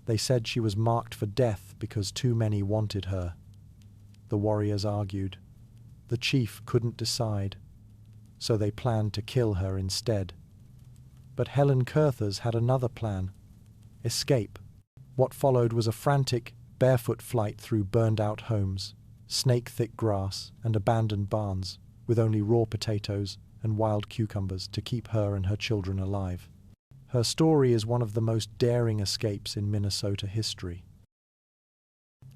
They said she was marked for death because too many wanted her. The warriors argued. The chief couldn't decide, so they planned to kill her instead. But Helen Kurthers had another plan: escape. What followed was a frantic, barefoot flight through burned-out homes, snake-thick grass, and abandoned barns, with only raw potatoes and wild cucumbers to keep her and her children alive. Her story is one of the most daring escapes in Minnesota history.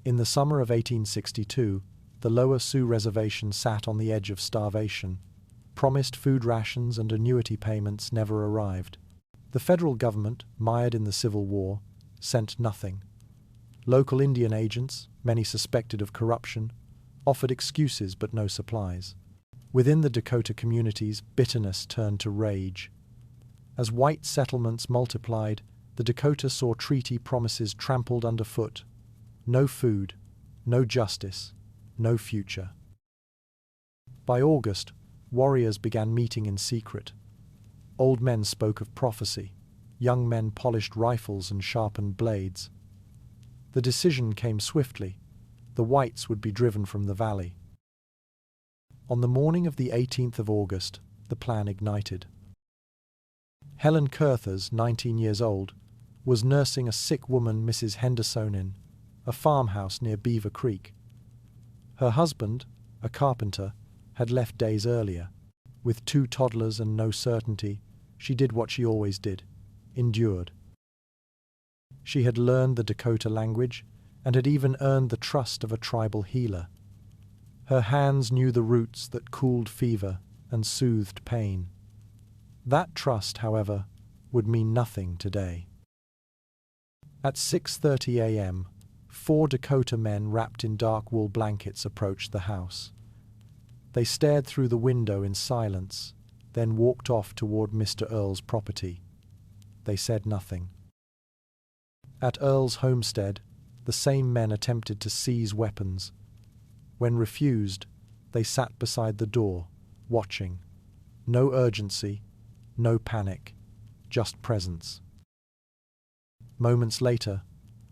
In the summer of 1862, the Lower Sioux Reservation sat on the edge of starvation. Promised food rations and annuity payments never arrived. The federal government, mired in the Civil War, sent nothing. Local Indian agents, many suspected of corruption, offered excuses but no supplies. Within the Dakota communities, bitterness turned to rage. As white settlements multiplied, the Dakota saw treaty promises trampled underfoot. No food, no justice, no future. By August, warriors began meeting in secret. Old men spoke of prophecy. Young men polished rifles and sharpened blades. The decision came swiftly. The whites would be driven from the valley. On the morning of the 18th of August, the plan ignited. Helen Kurthers, 19 years old, was nursing a sick woman, Mrs. Henderson, in a farmhouse near Beaver Creek. Her husband, a carpenter, had left days earlier. With 2 toddlers and no certainty, she did what she always did: endured. She had learned the Dakota language and had even earned the trust of a tribal healer. Her hands knew the roots that cooled fever and soothed pain. That trust, however, would mean nothing today. At 6:30 a.m., 4 Dakota men wrapped in dark wool blankets approached the house. They stared through the window in silence, then walked off toward Mr. Earle's property. They said nothing. At Earle's homestead, the same men attempted to seize weapons. When refused, they sat beside the door, watching. No urgency, no panic, just presence. Moments later,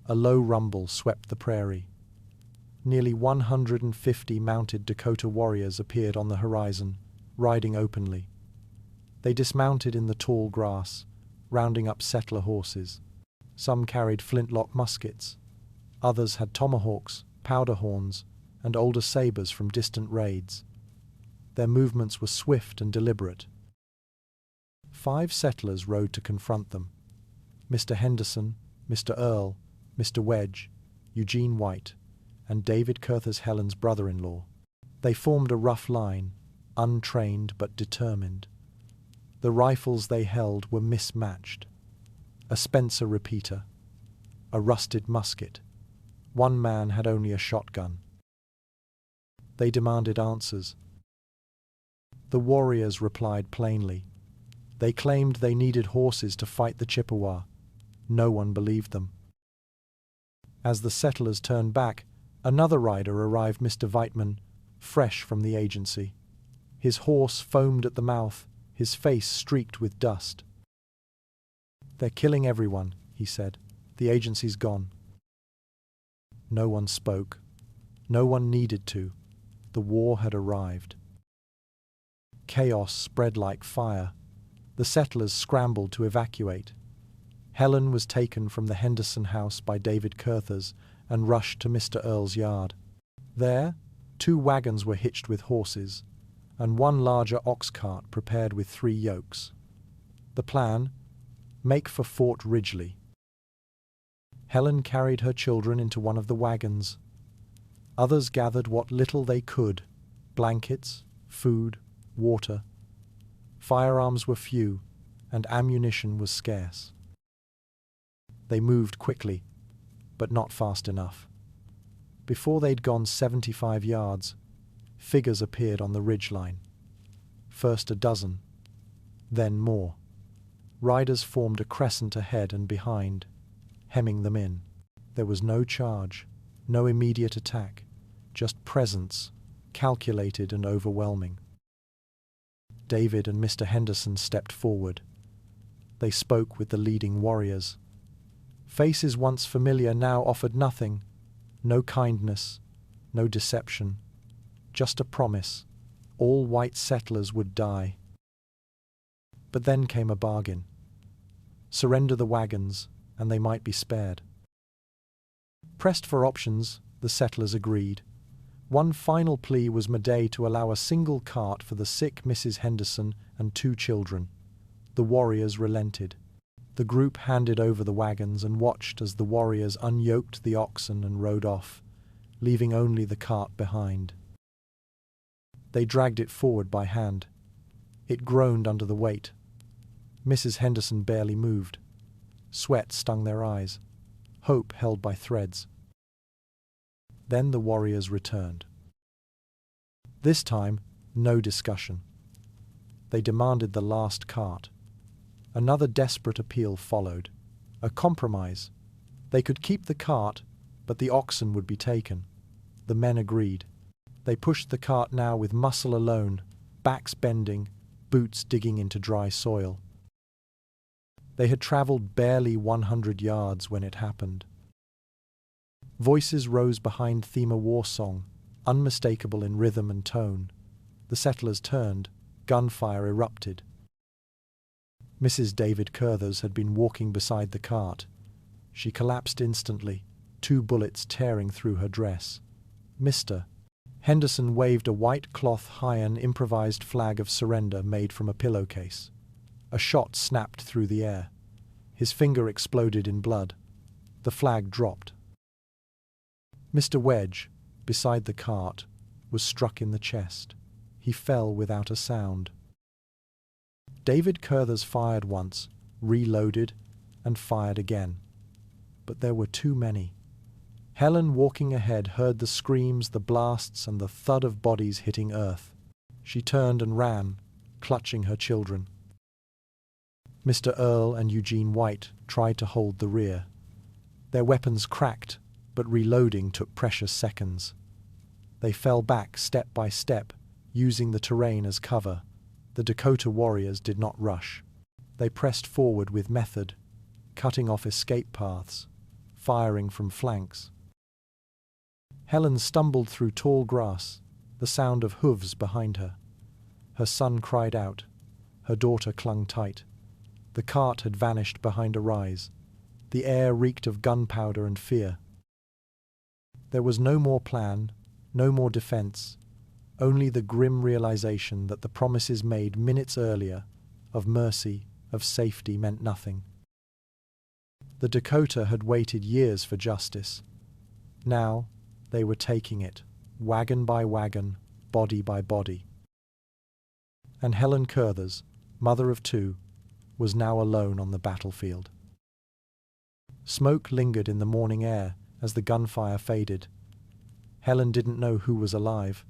a low rumble swept the prairie. Nearly 150 mounted Dakota warriors appeared on the horizon, riding openly. They dismounted in the tall grass, rounding up settler horses. Some carried flintlock muskets. Others had tomahawks, powder horns, and older sabers from distant raids. Their movements were swift and deliberate. 5 settlers rode to confront them: Mr. Henderson, Mr. Earle, Mr. Wedge, Eugene White, and David Kurthers, Helen's brother-in-law. They formed a rough line, untrained but determined. The rifles they held were mismatched: a Spencer repeater, a rusted musket. One man had only a shotgun. They demanded answers. The warriors replied plainly. They claimed they needed horses to fight the Chippewa. No one believed them. As the settlers turned back, another rider arrived, Mr. Weitman, fresh from the agency. His horse foamed at the mouth, his face streaked with dust. "They're killing everyone," he said. "The agency's gone." No one spoke. No one needed to. The war had arrived. Chaos spread like fire. The settlers scrambled to evacuate. Helen was taken from the Henderson house by David Kurthers and rushed to Mr. Earle's yard. There, 2 wagons were hitched with horses, and 1 larger ox cart prepared with 3 yokes. The plan: make for Fort Ridgely. Helen carried her children into one of the wagons. Others gathered what little they could: blankets, food, water. Firearms were few, and ammunition was scarce. They moved quickly, but not fast enough. Before they'd gone 75 yards, figures appeared on the ridgeline. First a dozen, then more. Riders formed a crescent ahead and behind, hemming them in. There was no charge, no immediate attack, just presence, calculated and overwhelming. David and Mr. Henderson stepped forward. They spoke with the leading warriors. Faces once familiar now offered nothing, no kindness, no deception, just a promise. All white settlers would die. But then came a bargain. Surrender the wagons, and they might be spared. Pressed for options, the settlers agreed. One final plea was made to allow a single cart for the sick Mrs. Henderson and 2 children. The warriors relented. The group handed over the wagons and watched as the warriors unyoked the oxen and rode off, leaving only the cart behind. They dragged it forward by hand. It groaned under the weight. Mrs. Henderson barely moved. Sweat stung their eyes. Hope held by threads. Then the warriors returned. This time, no discussion. They demanded the last cart. Another desperate appeal followed. A compromise. They could keep the cart, but the oxen would be taken. The men agreed. They pushed the cart now with muscle alone, backs bending, boots digging into dry soil. They had travelled barely 100 yards when it happened. Voices rose behind theme a war song, unmistakable in rhythm and tone. The settlers turned. Gunfire erupted. Mrs. David Kurthers had been walking beside the cart. She collapsed instantly, 2 bullets tearing through her dress. Mr. Henderson waved a white cloth Hyan improvised flag of surrender made from a pillowcase. A shot snapped through the air. His finger exploded in blood. The flag dropped. Mr. Wedge, beside the cart, was struck in the chest. He fell without a sound. David Kurthers fired once, reloaded, and fired again. But there were too many. Helen, walking ahead, heard the screams, the blasts, and the thud of bodies hitting earth. She turned and ran, clutching her children. Mr. Earl and Eugene White tried to hold the rear. Their weapons cracked, but reloading took precious seconds. They fell back step by step, using the terrain as cover. The Dakota warriors did not rush. They pressed forward with method, cutting off escape paths, firing from flanks. Helen stumbled through tall grass, the sound of hooves behind her. Her son cried out. Her daughter clung tight. The cart had vanished behind a rise. The air reeked of gunpowder and fear. There was no more plan, no more defense, only the grim realization that the promises made minutes earlier, of mercy, of safety, meant nothing. The Dakota had waited years for justice. Now they were taking it, wagon by wagon, body by body. And Helen Kurthers, mother of 2, was now alone on the battlefield. Smoke lingered in the morning air as the gunfire faded. Helen didn't know who was alive.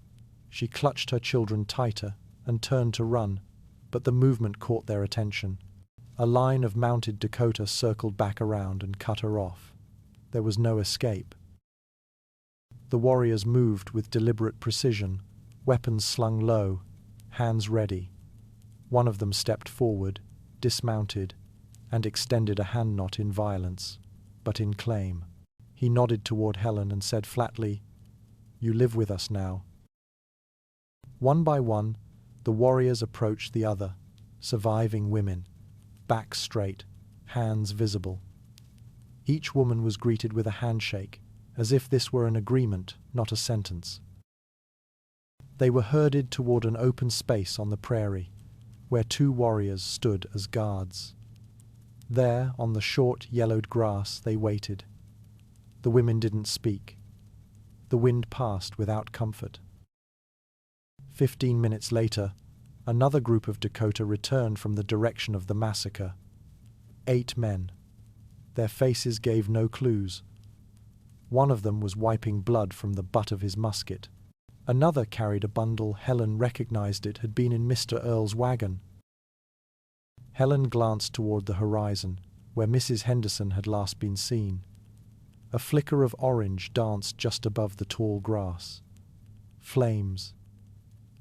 She clutched her children tighter and turned to run, but the movement caught their attention. A line of mounted Dakota circled back around and cut her off. There was no escape. The warriors moved with deliberate precision, weapons slung low, hands ready. One of them stepped forward, dismounted, and extended a hand knot in violence, but in claim. He nodded toward Helen and said flatly, "You live with us now." One by one, the warriors approached the other, surviving women, backs straight, hands visible. Each woman was greeted with a handshake, as if this were an agreement, not a sentence. They were herded toward an open space on the prairie, where 2 warriors stood as guards. There, on the short, yellowed grass, they waited. The women didn't speak. The wind passed without comfort. 15 minutes later, another group of Dakota returned from the direction of the massacre. 8 men. Their faces gave no clues. One of them was wiping blood from the butt of his musket. Another carried a bundle. Helen recognized it had been in Mr. Earl's wagon. Helen glanced toward the horizon, where Mrs. Henderson had last been seen. A flicker of orange danced just above the tall grass. Flames.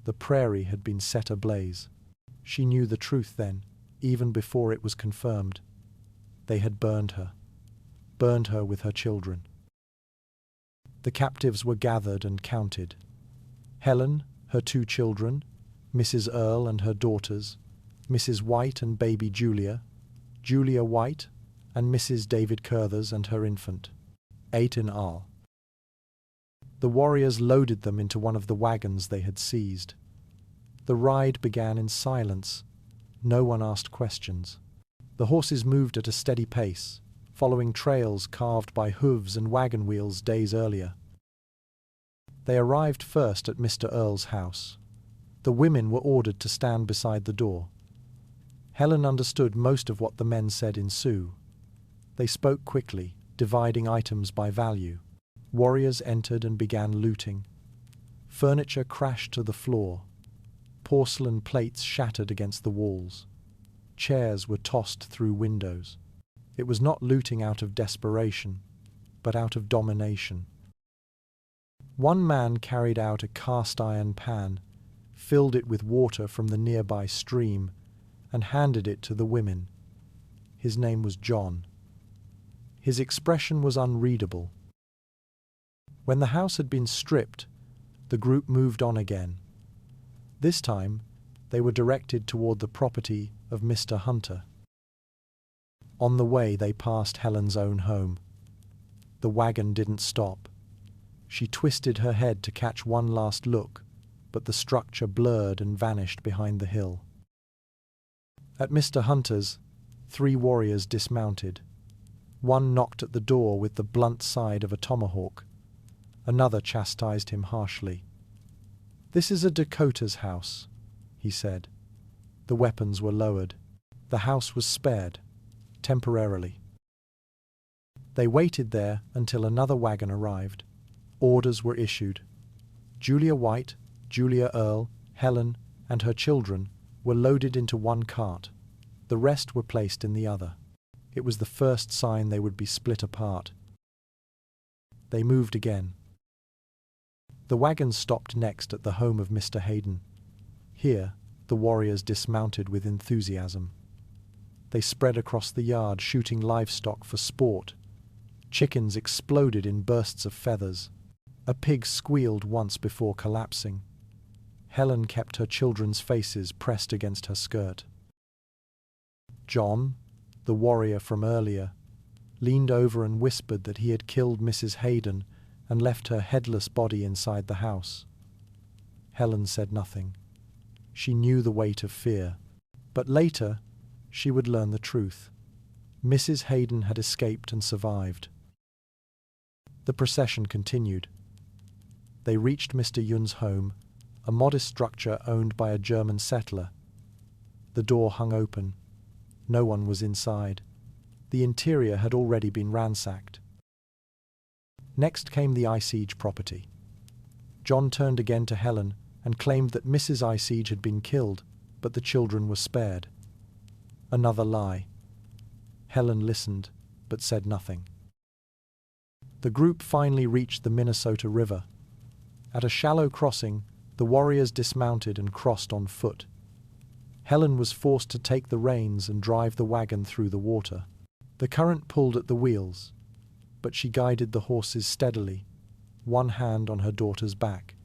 The prairie had been set ablaze. She knew the truth then, even before it was confirmed. They had burned her. burned her with her children. The captives were gathered and counted. Helen, her 2 children, Mrs. Earle and her daughters, Mrs. White and baby Julia, Julia White, and Mrs. David Kurthers and her infant, 8 in all. The warriors loaded them into one of the wagons they had seized. The ride began in silence. No one asked questions. The horses moved at a steady pace, following trails carved by hooves and wagon wheels days earlier. They arrived first at Mr. Earle's house. The women were ordered to stand beside the door. Helen understood most of what the men said in Sioux. They spoke quickly, dividing items by value. Warriors entered and began looting. Furniture crashed to the floor. Porcelain plates shattered against the walls. Chairs were tossed through windows. It was not looting out of desperation, but out of domination. One man carried out a cast-iron pan, filled it with water from the nearby stream, and handed it to the women. His name was John. His expression was unreadable. When the house had been stripped, the group moved on again. This time, they were directed toward the property of Mr. Hunter. On the way, they passed Helen's own home. The wagon didn't stop. She twisted her head to catch one last look, but the structure blurred and vanished behind the hill. At Mr. Hunter's, 3 warriors dismounted. One knocked at the door with the blunt side of a tomahawk. Another chastised him harshly. "This is a Dakota's house," he said. The weapons were lowered. The house was spared, temporarily. They waited there until another wagon arrived. Orders were issued. Julia White, Julia Earle, Helen, and her children were loaded into one cart. The rest were placed in the other. It was the first sign they would be split apart. They moved again. The wagon stopped next at the home of Mr. Hayden. Here, the warriors dismounted with enthusiasm. They spread across the yard, shooting livestock for sport. Chickens exploded in bursts of feathers. A pig squealed once before collapsing. Helen kept her children's faces pressed against her skirt. John, the warrior from earlier, leaned over and whispered that he had killed Mrs. Hayden and left her headless body inside the house. Helen said nothing. She knew the weight of fear, but later she would learn the truth. Mrs. Hayden had escaped and survived. The procession continued. They reached Mr. Yun's home, a modest structure owned by a German settler. The door hung open. No one was inside. The interior had already been ransacked. Next came the Sioux property. John turned again to Helen and claimed that Mrs. Sioux had been killed, but the children were spared. Another lie. Helen listened, but said nothing. The group finally reached the Minnesota River. At a shallow crossing, the warriors dismounted and crossed on foot. Helen was forced to take the reins and drive the wagon through the water. The current pulled at the wheels, but she guided the horses steadily, one hand on her daughter's back.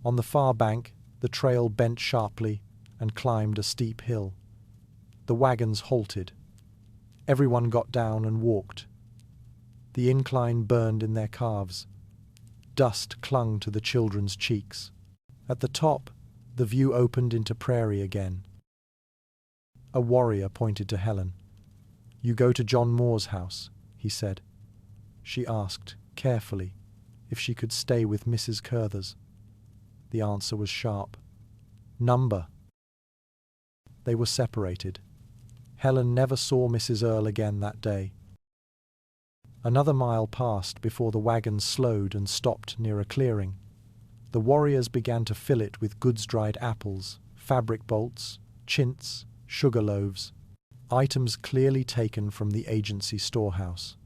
On the far bank, the trail bent sharply and climbed a steep hill. The wagons halted. Everyone got down and walked. The incline burned in their calves. Dust clung to the children's cheeks. At the top, the view opened into prairie again. A warrior pointed to Helen. "You go to John Moore's house," he said. She asked, carefully, if she could stay with Mrs. Kurthers. The answer was sharp. "Number." They were separated. Helen never saw Mrs. Earle again that day. Another mile passed before the wagon slowed and stopped near a clearing. The warriors began to fill it with goods-dried apples, fabric bolts, chintz, sugar loaves, items clearly taken from the agency storehouse.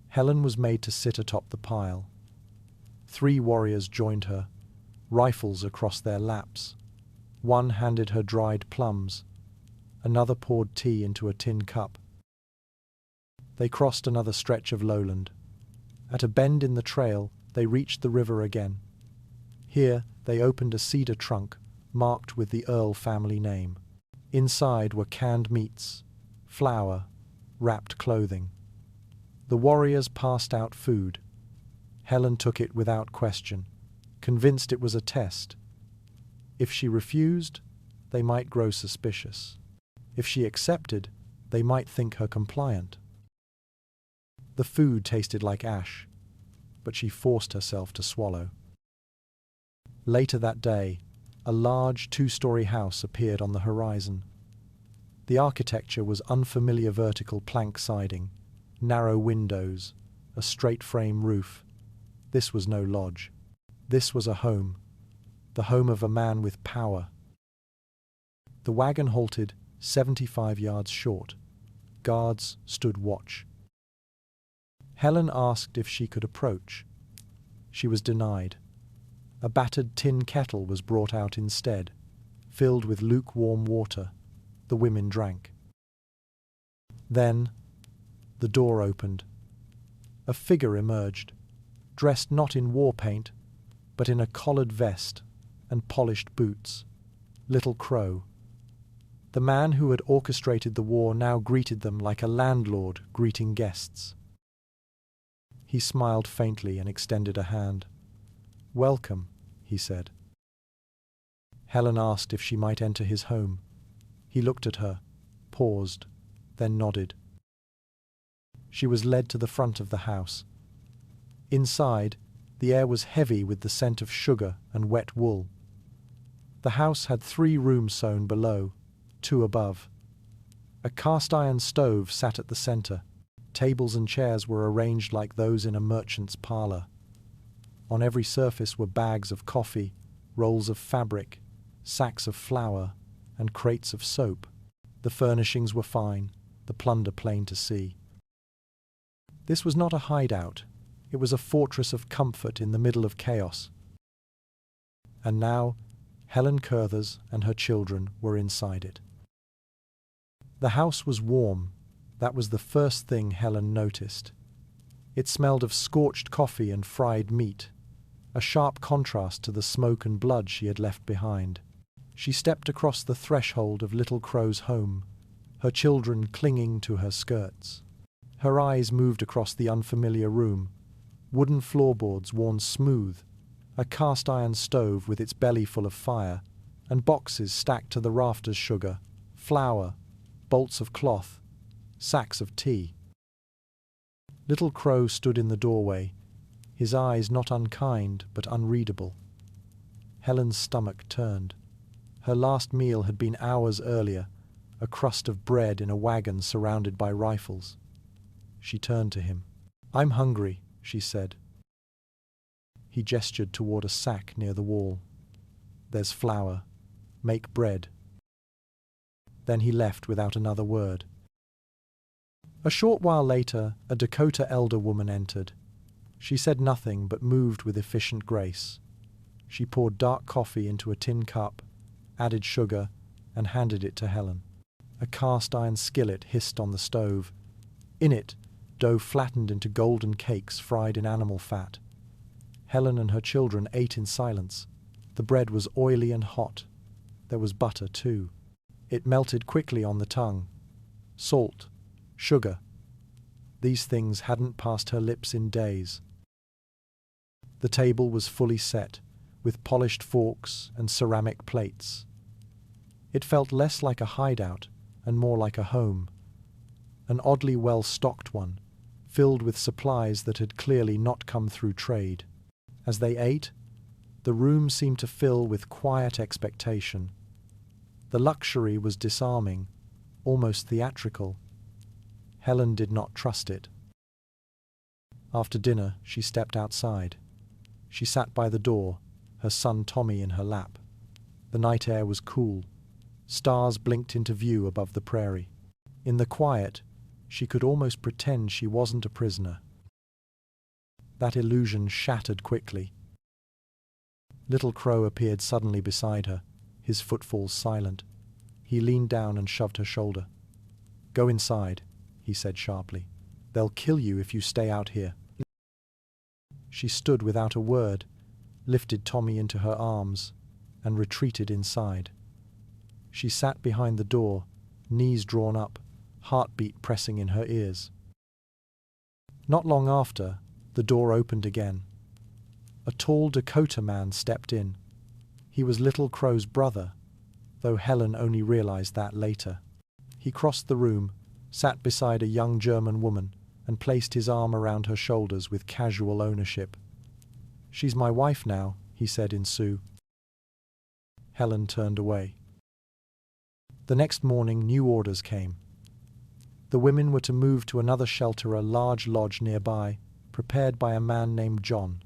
Helen was made to sit atop the pile. 3 warriors joined her, rifles across their laps. One handed her dried plums. Another poured tea into a tin cup. They crossed another stretch of lowland. At a bend in the trail, they reached the river again. Here, they opened a cedar trunk marked with the Earl family name. Inside were canned meats, flour, wrapped clothing. The warriors passed out food. Helen took it without question, convinced it was a test. If she refused, they might grow suspicious. If she accepted, they might think her compliant. The food tasted like ash, but she forced herself to swallow. Later that day, a large two-story house appeared on the horizon. The architecture was unfamiliar vertical plank siding, narrow windows, a straight-frame roof. This was no lodge. This was a home, the home of a man with power. The wagon halted 75 yards short. Guards stood watch. Helen asked if she could approach. She was denied. A battered tin kettle was brought out instead, filled with lukewarm water. The women drank. Then, the door opened. A figure emerged, dressed not in war paint, but in a collared vest and polished boots. Little Crow. The man who had orchestrated the war now greeted them like a landlord greeting guests. He smiled faintly and extended a hand. "Welcome," he said. Helen asked if she might enter his home. He looked at her, paused, then nodded. She was led to the front of the house. Inside, the air was heavy with the scent of sugar and wet wool. The house had 3 rooms sewn below, 2 above. A cast-iron stove sat at the center. Tables and chairs were arranged like those in a merchant's parlor. On every surface were bags of coffee, rolls of fabric, sacks of flour, and crates of soap. The furnishings were fine, the plunder plain to see. This was not a hideout. It was a fortress of comfort in the middle of chaos. And now, Helen Kurthers and her children were inside it. The house was warm. That was the first thing Helen noticed. It smelled of scorched coffee and fried meat, a sharp contrast to the smoke and blood she had left behind. She stepped across the threshold of Little Crow's home, her children clinging to her skirts. Her eyes moved across the unfamiliar room, wooden floorboards worn smooth, a cast-iron stove with its belly full of fire, and boxes stacked to the rafters sugar, flour, bolts of cloth, sacks of tea. Little Crow stood in the doorway, his eyes not unkind but unreadable. Helen's stomach turned. Her last meal had been hours earlier, a crust of bread in a wagon surrounded by rifles. She turned to him. "I'm hungry," she said. He gestured toward a sack near the wall. "There's flour. Make bread." Then he left without another word. A short while later, a Dakota elder woman entered. She said nothing but moved with efficient grace. She poured dark coffee into a tin cup, added sugar, and handed it to Helen. A cast-iron skillet hissed on the stove. In it, dough flattened into golden cakes fried in animal fat. Helen and her children ate in silence. The bread was oily and hot. There was butter, too. It melted quickly on the tongue. Salt, sugar. These things hadn't passed her lips in days. The table was fully set, with polished forks and ceramic plates. It felt less like a hideout and more like a home, an oddly well-stocked one, filled with supplies that had clearly not come through trade. As they ate, the room seemed to fill with quiet expectation. The luxury was disarming, almost theatrical. Helen did not trust it. After dinner, she stepped outside. She sat by the door, her son Tommy in her lap. The night air was cool. Stars blinked into view above the prairie. In the quiet, she could almost pretend she wasn't a prisoner. That illusion shattered quickly. Little Crow appeared suddenly beside her, his footfalls silent. He leaned down and shoved her shoulder. "Go inside," he said sharply. They'll kill you if you stay out here. She stood without a word, lifted Tommy into her arms, and retreated inside. She sat behind the door, knees drawn up, heartbeat pressing in her ears. Not long after, the door opened again. A tall Dakota man stepped in. He was Little Crow's brother, though Helen only realized that later. He crossed the room, sat beside a young German woman, and placed his arm around her shoulders with casual ownership. "She's my wife now," he said in Sioux. Helen turned away. The next morning, new orders came. The women were to move to another shelter, a large lodge nearby, prepared by a man named John.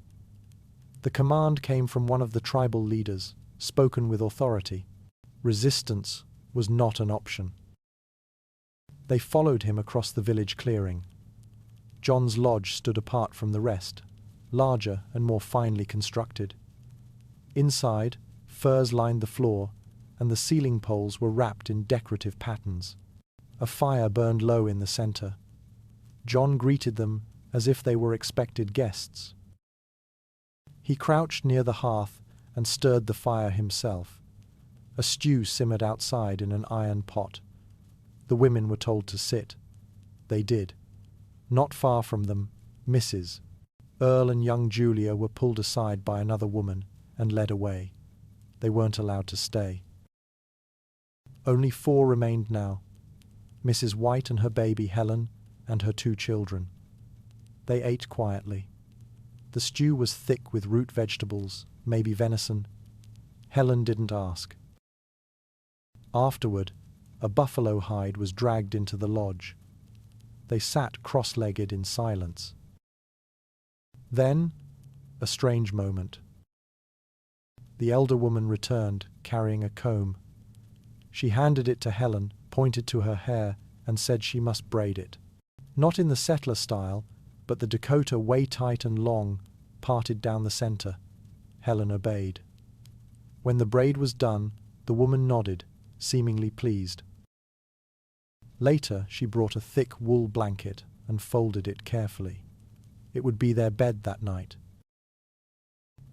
The command came from one of the tribal leaders, spoken with authority. Resistance was not an option. They followed him across the village clearing. John's lodge stood apart from the rest, larger and more finely constructed. Inside, furs lined the floor, and the ceiling poles were wrapped in decorative patterns. A fire burned low in the center. John greeted them as if they were expected guests. He crouched near the hearth and stirred the fire himself. A stew simmered outside in an iron pot. The women were told to sit. They did. Not far from them, Mrs. Earl and young Julia were pulled aside by another woman and led away. They weren't allowed to stay. Only 4 remained now: Mrs. White and her baby Helen, and her 2 children. They ate quietly. The stew was thick with root vegetables, maybe venison. Helen didn't ask. Afterward, a buffalo hide was dragged into the lodge. They sat cross-legged in silence. Then, a strange moment. The elder woman returned, carrying a comb. She handed it to Helen, pointed to her hair, and said she must braid it. Not in the settler style, but the Dakota way tight and long, parted down the center. Helen obeyed. When the braid was done, the woman nodded, seemingly pleased. Later, she brought a thick wool blanket and folded it carefully. It would be their bed that night.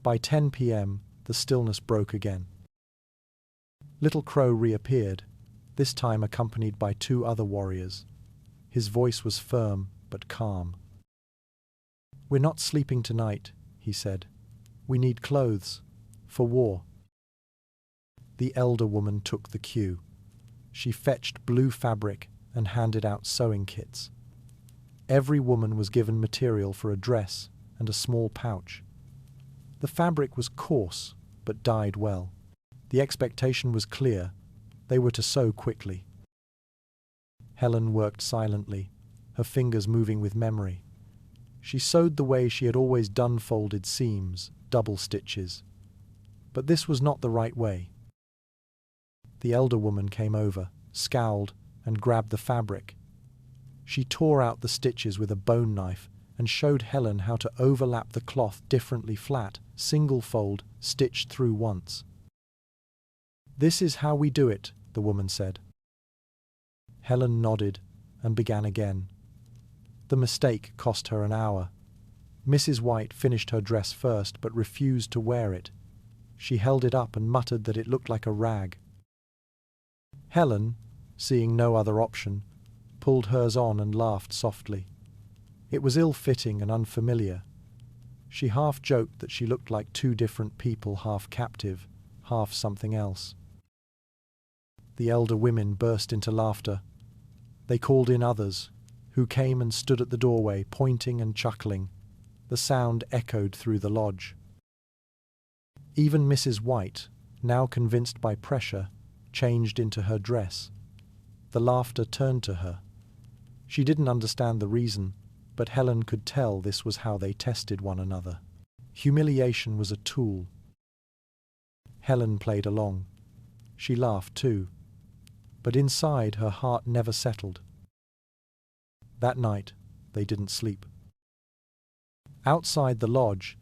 By 10 p.m., the stillness broke again. Little Crow reappeared, this time accompanied by 2 other warriors. His voice was firm but calm. "We're not sleeping tonight," he said. "We need clothes. For war." The elder woman took the cue. She fetched blue fabric and handed out sewing kits. Every woman was given material for a dress and a small pouch. The fabric was coarse, but dyed well. The expectation was clear: they were to sew quickly. Helen worked silently, her fingers moving with memory. She sewed the way she had always done: folded seams, double stitches. But this was not the right way. The elder woman came over, scowled, and grabbed the fabric. She tore out the stitches with a bone knife and showed Helen how to overlap the cloth differently: flat, single fold, stitched through once. "This is how we do it," the woman said. Helen nodded and began again. The mistake cost her an hour. Mrs. White finished her dress first but refused to wear it. She held it up and muttered that it looked like a rag. Helen, seeing no other option, pulled hers on and laughed softly. It was ill-fitting and unfamiliar. She half joked that she looked like 2 different people, half captive, half something else. The elder women burst into laughter. They called in others, who came and stood at the doorway, pointing and chuckling. The sound echoed through the lodge. Even Mrs. White, now convinced by pressure, changed into her dress. The laughter turned to her. She didn't understand the reason, but Helen could tell this was how they tested one another. Humiliation was a tool. Helen played along. She laughed too, but inside her heart never settled. That night, they didn't sleep. Outside the lodge,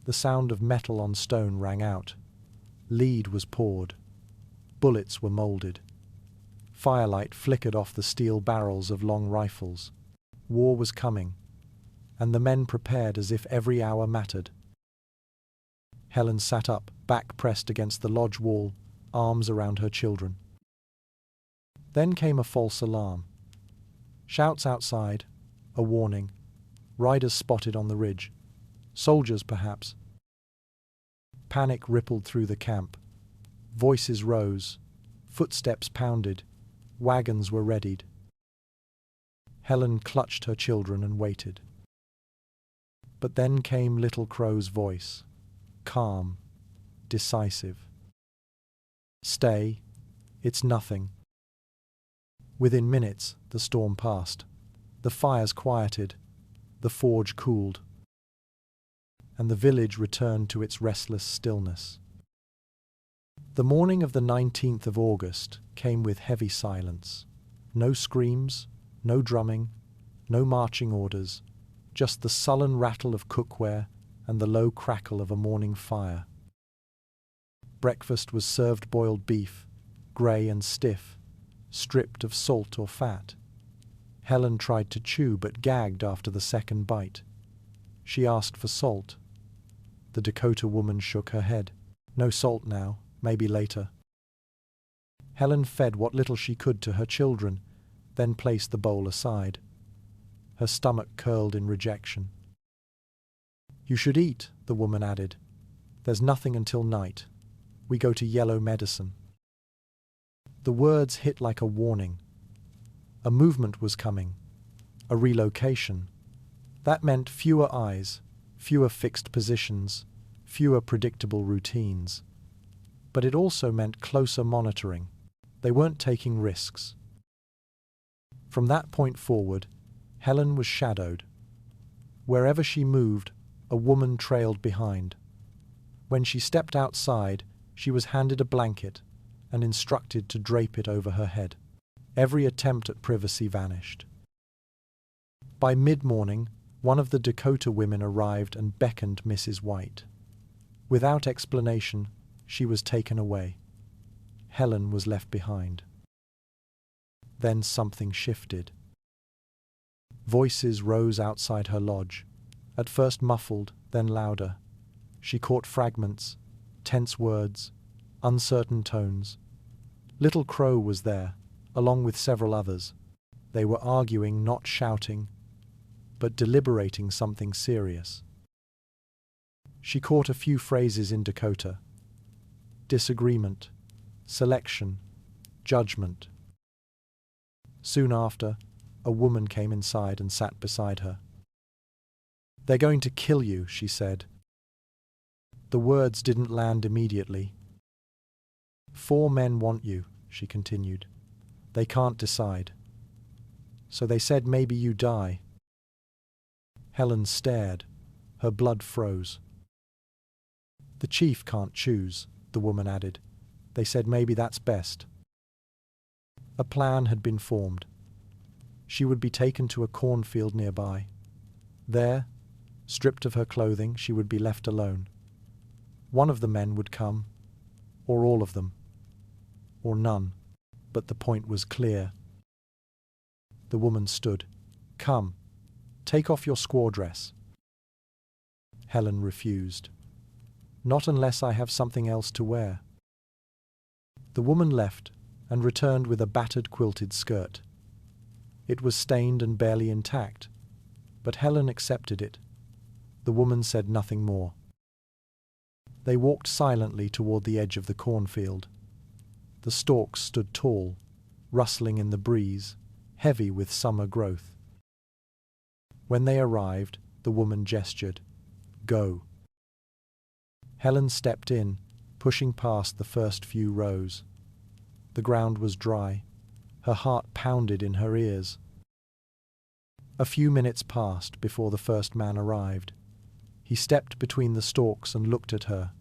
the sound of metal on stone rang out. Lead was poured. Bullets were molded. Firelight flickered off the steel barrels of long rifles. War was coming, and the men prepared as if every hour mattered. Helen sat up, back pressed against the lodge wall, arms around her children. Then came a false alarm. Shouts outside, a warning. Riders spotted on the ridge. Soldiers, perhaps. Panic rippled through the camp. Voices rose. Footsteps pounded. Wagons were readied. Helen clutched her children and waited. But then came Little Crow's voice, calm, decisive. "Stay, it's nothing." Within minutes, the storm passed. The fires quieted, the forge cooled, and the village returned to its restless stillness. The morning of the 19th of August came with heavy silence. No screams, no drumming, no marching orders, just the sullen rattle of cookware and the low crackle of a morning fire. Breakfast was served boiled beef, grey and stiff, stripped of salt or fat. Helen tried to chew but gagged after the second bite. She asked for salt. The Dakota woman shook her head. "No salt now, maybe later." Helen fed what little she could to her children, then placed the bowl aside. Her stomach curled in rejection. "You should eat," the woman added. "There's nothing until night. We go to Yellow Medicine." The words hit like a warning. A movement was coming. A relocation. That meant fewer eyes, fewer fixed positions, fewer predictable routines. But it also meant closer monitoring. They weren't taking risks. From that point forward, Helen was shadowed. Wherever she moved, a woman trailed behind. When she stepped outside, she was handed a blanket and instructed to drape it over her head. Every attempt at privacy vanished. By mid-morning, one of the Dakota women arrived and beckoned Mrs. White. Without explanation, she was taken away. Helen was left behind. Then something shifted. Voices rose outside her lodge, at first muffled, then louder. She caught fragments, tense words, uncertain tones. Little Crow was there, along with several others. They were arguing, not shouting, but deliberating something serious. She caught a few phrases in Dakota. Disagreement, selection, judgment. Soon after, a woman came inside and sat beside her. "They're going to kill you," she said. The words didn't land immediately. "4 men want you," she continued. "They can't decide. So they said maybe you die." Helen stared. Her blood froze. "The chief can't choose," the woman added. "They said maybe that's best." A plan had been formed. She would be taken to a cornfield nearby. There, stripped of her clothing, she would be left alone. One of the men would come, or all of them, or none, but the point was clear. The woman stood. "Come, take off your squaw dress." Helen refused. "Not unless I have something else to wear." The woman left and returned with a battered quilted skirt. It was stained and barely intact, but Helen accepted it. The woman said nothing more. They walked silently toward the edge of the cornfield. The stalks stood tall, rustling in the breeze, heavy with summer growth. When they arrived, the woman gestured, "Go." Helen stepped in, pushing past the first few rows. The ground was dry. Her heart pounded in her ears. A few minutes passed before the first man arrived. He stepped between the stalks and looked at her,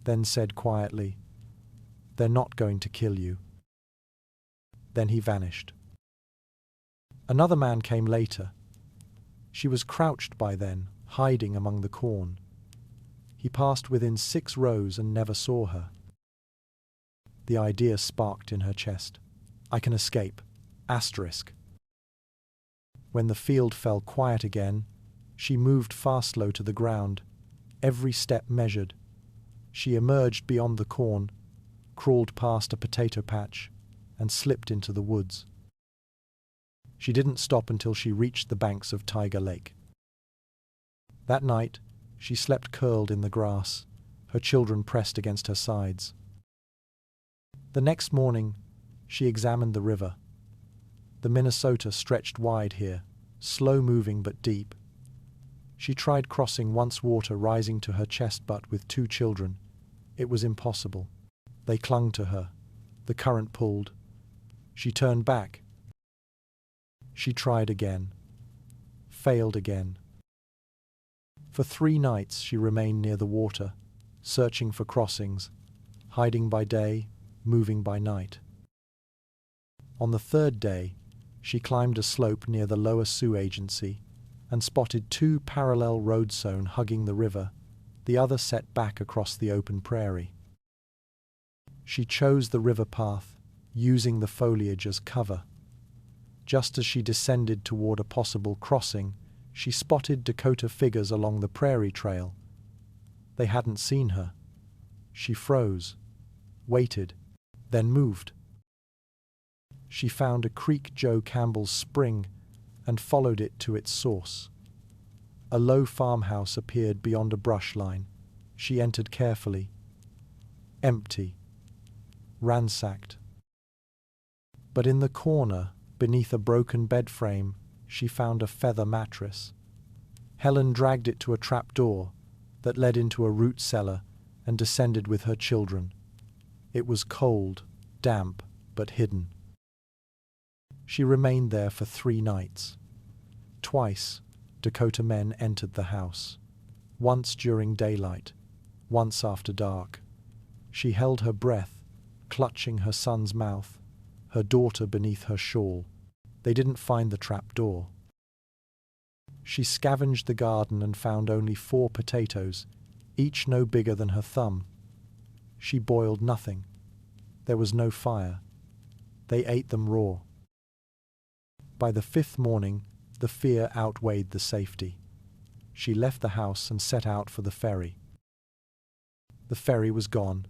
then said quietly, "They're not going to kill you." Then he vanished. Another man came later. She was crouched by then, hiding among the corn. He passed within 6 rows and never saw her. The idea sparked in her chest. "I can escape. Asterisk." When the field fell quiet again, she moved fast low to the ground, every step measured. She emerged beyond the corn, crawled past a potato patch, and slipped into the woods. She didn't stop until she reached the banks of Tiger Lake. That night, she slept curled in the grass, her children pressed against her sides. The next morning, she examined the river. The Minnesota stretched wide here, slow-moving but deep. She tried crossing once water rising to her chest, but with 2 children, it was impossible. They clung to her. The current pulled. She turned back. She tried again. Failed again. For 3 nights she remained near the water, searching for crossings, hiding by day, moving by night. On the 3rd day, she climbed a slope near the lower Sioux agency and spotted 2 parallel road zone hugging the river, the other set back across the open prairie. She chose the river path, using the foliage as cover. Just as she descended toward a possible crossing, she spotted Dakota figures along the prairie trail. They hadn't seen her. She froze, waited, then moved. She found a Creek Joe Campbell's spring and followed it to its source. A low farmhouse appeared beyond a brush line. She entered carefully. Empty. Ransacked. But in the corner, beneath a broken bed frame, she found a feather mattress. Helen dragged it to a trap door that led into a root cellar and descended with her children. It was cold, damp, but hidden. She remained there for 3 nights. Twice, Dakota men entered the house. Once during daylight, once after dark. She held her breath, clutching her son's mouth, her daughter beneath her shawl. They didn't find the trap door. She scavenged the garden and found only 4 potatoes, each no bigger than her thumb. She boiled nothing. There was no fire. They ate them raw. By the 5th morning, the fear outweighed the safety. She left the house and set out for the ferry. The ferry was gone.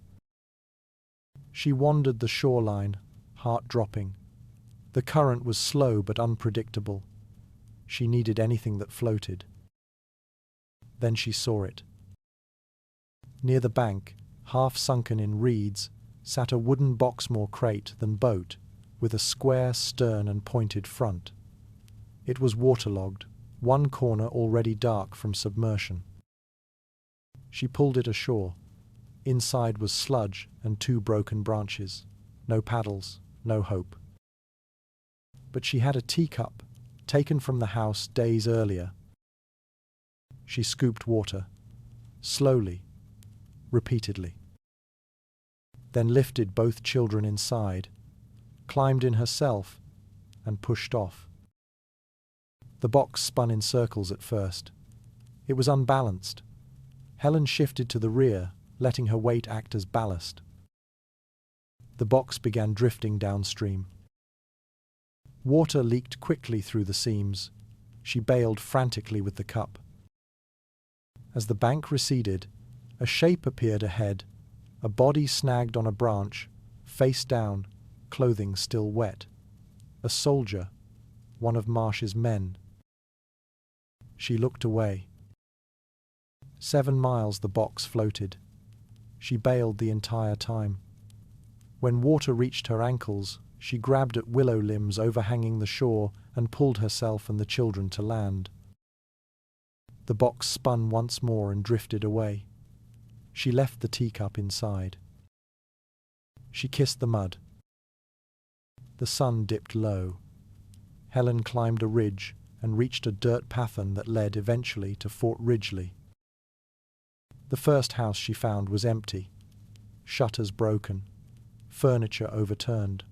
She wandered the shoreline, heart dropping. The current was slow but unpredictable. She needed anything that floated. Then she saw it. Near the bank, half sunken in reeds, sat a wooden box more crate than boat, with a square stern and pointed front. It was waterlogged, one corner already dark from submersion. She pulled it ashore. Inside was sludge and 2 broken branches. No paddles, no hope. But she had a teacup, taken from the house days earlier. She scooped water, slowly, repeatedly. Then lifted both children inside, climbed in herself, and pushed off. The box spun in circles at first. It was unbalanced. Helen shifted to the rear, letting her weight act as ballast. The box began drifting downstream. Water leaked quickly through the seams. She bailed frantically with the cup. As the bank receded, a shape appeared ahead, a body snagged on a branch, face down, clothing still wet. A soldier, one of Marsh's men. She looked away. 7 miles the box floated. She bailed the entire time. When water reached her ankles, she grabbed at willow limbs overhanging the shore and pulled herself and the children to land. The box spun once more and drifted away. She left the teacup inside. She kissed the mud. The sun dipped low. Helen climbed a ridge and reached a dirt pathon that led eventually to Fort Ridgely. The first house she found was empty, shutters broken, furniture overturned.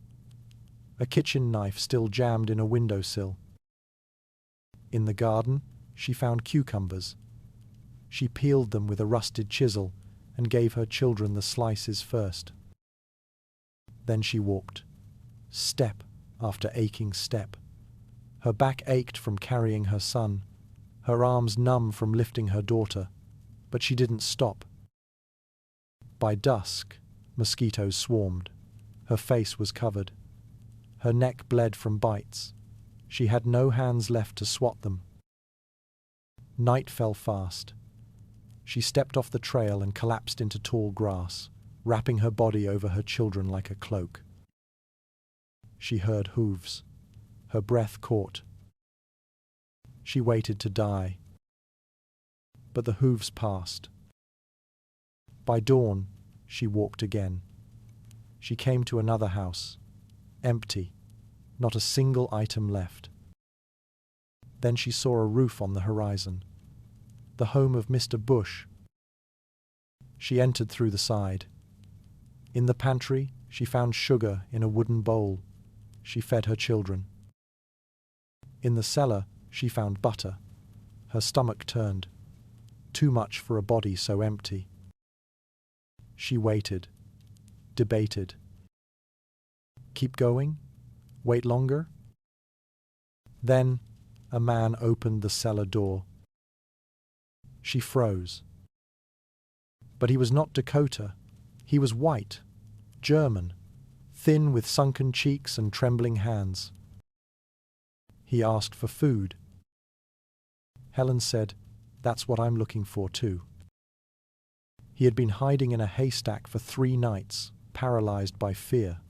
A kitchen knife still jammed in a windowsill. In the garden, she found cucumbers. She peeled them with a rusted chisel and gave her children the slices first. Then she walked, step after aching step, Her back ached from carrying her son, her arms numb from lifting her daughter, but she didn't stop. By dusk, mosquitoes swarmed. Her face was covered. Her neck bled from bites. She had no hands left to swat them. Night fell fast. She stepped off the trail and collapsed into tall grass, wrapping her body over her children like a cloak. She heard hooves. Her breath caught. She waited to die. But the hooves passed. By dawn, she walked again. She came to another house, empty, not a single item left. Then she saw a roof on the horizon, the home of Mr. Bush. She entered through the side. In the pantry, she found sugar in a wooden bowl. She fed her children. In the cellar, she found butter. Her stomach turned. Too much for a body so empty. She waited, debated. Keep going? Wait longer? Then a man opened the cellar door. She froze. But he was not Dakota. He was white, German, thin with sunken cheeks and trembling hands. He asked for food. Helen said, "That's what I'm looking for too." He had been hiding in a haystack for 3 nights, paralyzed by fear.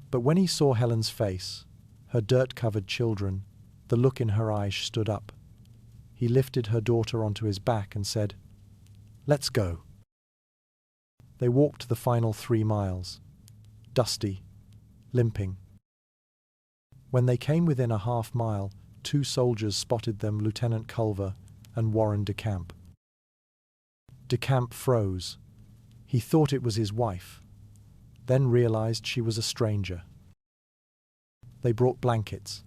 But when he saw Helen's face, her dirt-covered children, the look in her eyes stood up. He lifted her daughter onto his back and said, "Let's go." They walked the final 3 miles, dusty, limping. When they came within a half-mile, 2 soldiers spotted them, Lieutenant Culver and Warren DeCamp. DeCamp froze. He thought it was his wife, then realized she was a stranger. They brought blankets.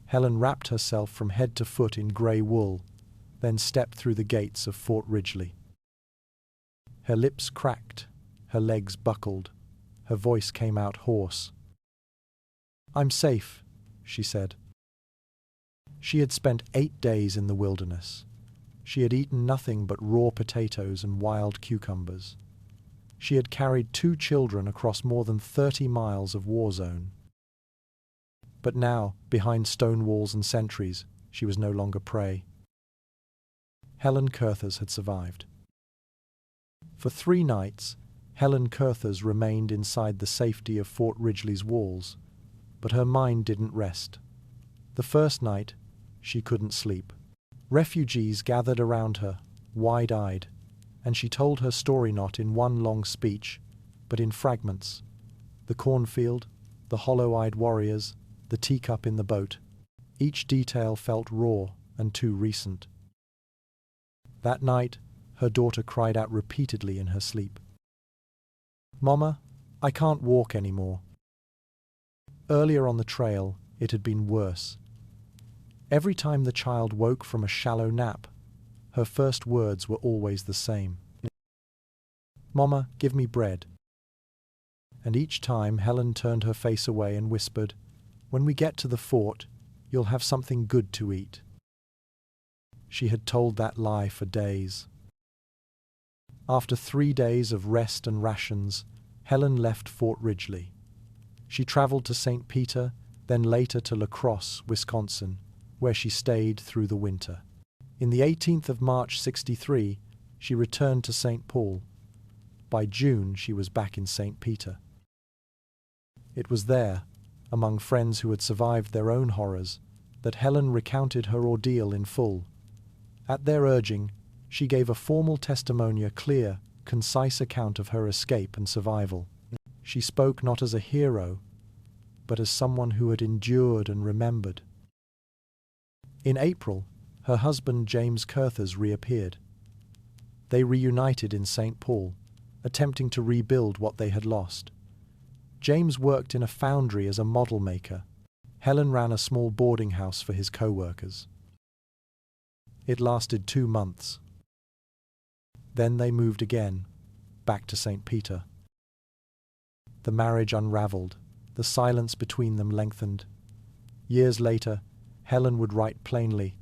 Helen wrapped herself from head to foot in grey wool, then stepped through the gates of Fort Ridgely. Her lips cracked, her legs buckled, her voice came out hoarse. "I'm safe," she said. She had spent 8 days in the wilderness. She had eaten nothing but raw potatoes and wild cucumbers. She had carried 2 children across more than 30 miles of war zone. But now, behind stone walls and sentries, she was no longer prey. Helen Kurthers had survived. For 3 nights, Helen Kurthers remained inside the safety of Fort Ridgely's walls, but her mind didn't rest. The first night, she couldn't sleep. Refugees gathered around her, wide-eyed, and she told her story not in one long speech, but in fragments. The cornfield, the hollow-eyed warriors, the teacup in the boat. Each detail felt raw and too recent. That night, her daughter cried out repeatedly in her sleep. "Mama, I can't walk anymore." Earlier on the trail, it had been worse. Every time the child woke from a shallow nap, her first words were always the same. "Mama, give me bread." And each time Helen turned her face away and whispered, "When we get to the fort, you'll have something good to eat." She had told that lie for days. After 3 days of rest and rations, Helen left Fort Ridgely. She traveled to St. Peter, then later to La Crosse, Wisconsin, where she stayed through the winter. In the 18th of March 1963, she returned to St. Paul. By June, she was back in St. Peter. It was there, among friends who had survived their own horrors, that Helen recounted her ordeal in full. At their urging, she gave a formal testimony, a clear, concise account of her escape and survival. She spoke not as a hero, but as someone who had endured and remembered. In April, her husband James Kurthers reappeared. They reunited in St. Paul, attempting to rebuild what they had lost. James worked in a foundry as a model maker. Helen ran a small boarding house for his co-workers. It lasted 2 months. Then they moved again, back to St. Peter. The marriage unraveled, the silence between them lengthened. Years later, Helen would write plainly,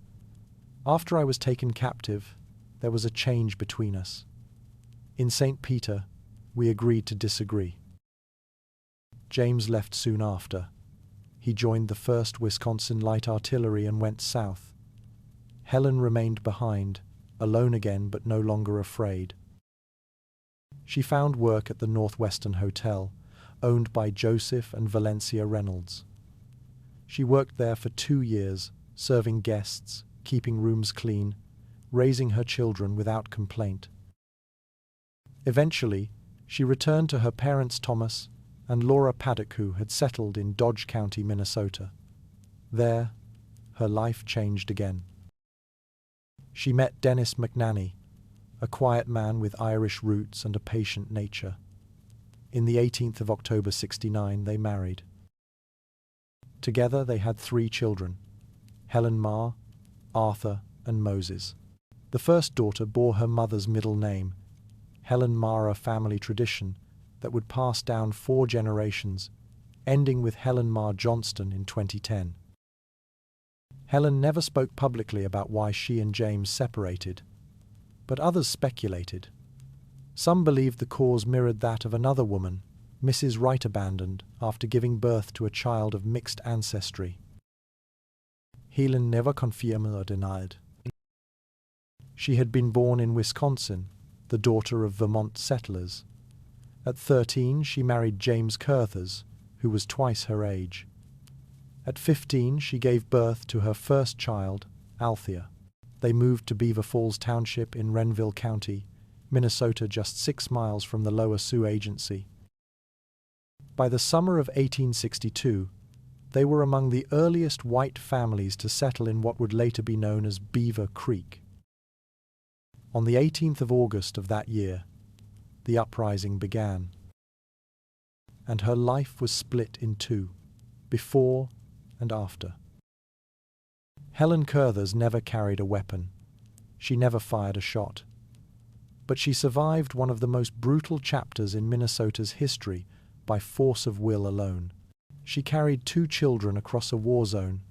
"After I was taken captive, there was a change between us. In St. Peter, we agreed to disagree." James left soon after. He joined the 1st Wisconsin Light Artillery and went south. Helen remained behind, alone again but no longer afraid. She found work at the Northwestern Hotel, owned by Joseph and Valencia Reynolds. She worked there for 2 years, serving guests, keeping rooms clean, raising her children without complaint. Eventually, she returned to her parents Thomas and Laura Paddock, who had settled in Dodge County, Minnesota. There, her life changed again. She met Dennis McNanny, a quiet man with Irish roots and a patient nature. In the 18th of October 69, they married. Together they had 3 children, Helen Marr, Arthur, and Moses. The first daughter bore her mother's middle name, Helen Marr, a family tradition that would pass down 4 generations, ending with Helen Marr Johnston in 2010. Helen never spoke publicly about why she and James separated, but others speculated. Some believed the cause mirrored that of another woman, Mrs. Wright, abandoned after giving birth to a child of mixed ancestry. Helen never confirmed or denied. She had been born in Wisconsin, the daughter of Vermont settlers. At 13, she married James Kurthers, who was twice her age. At 15, she gave birth to her first child, Althea. They moved to Beaver Falls Township in Renville County, Minnesota, just 6 miles from the Lower Sioux Agency. By the summer of 1862, they were among the earliest white families to settle in what would later be known as Beaver Creek. On the 18th of August of that year, the uprising began, and her life was split in 2, before and after. Helen Kurthers never carried a weapon. She never fired a shot. But she survived one of the most brutal chapters in Minnesota's history by force of will alone. She carried 2 children across a war zone,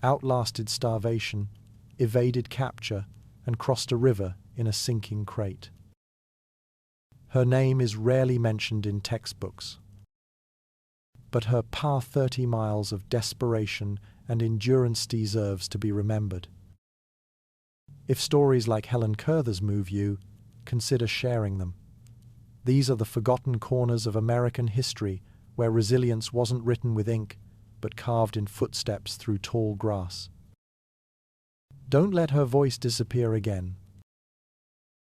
outlasted starvation, evaded capture, and crossed a river in a sinking crate. Her name is rarely mentioned in textbooks, but her 30 miles of desperation and endurance deserves to be remembered. If stories like Helen Kurthers move you, consider sharing them. These are the forgotten corners of American history where resilience wasn't written with ink, but carved in footsteps through tall grass. Don't let her voice disappear again.